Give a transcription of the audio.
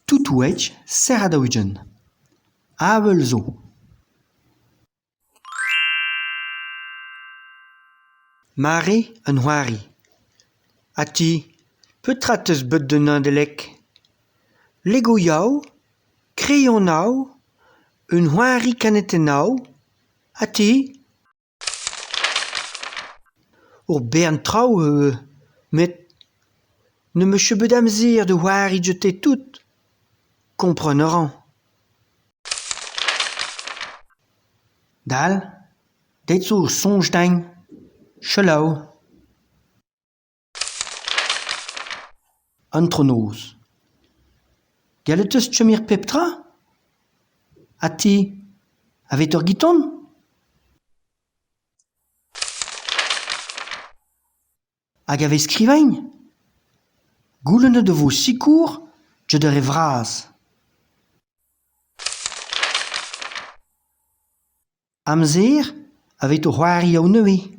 Toutouetch serradaugen. Avel zo. Mare un c'hoari. Ha ti, peutrat eus beut de nadelek? Lego yaou, crayon naou, un c'hoari kanetennaou, ha ti? Ur bern traoù met ne me chebeut amzer de c'hoari jeté tout. Kompreneurañ. Dal, deit zo ur soñj dañ. Chelaou. Antronoz. Gallet eus chomir pep tra? Ha ti, avet ur giton? Hag ave skrivañ? Goulennet vo sikour jet eur e vras. Amzer avet ur c'hoari aou nevez.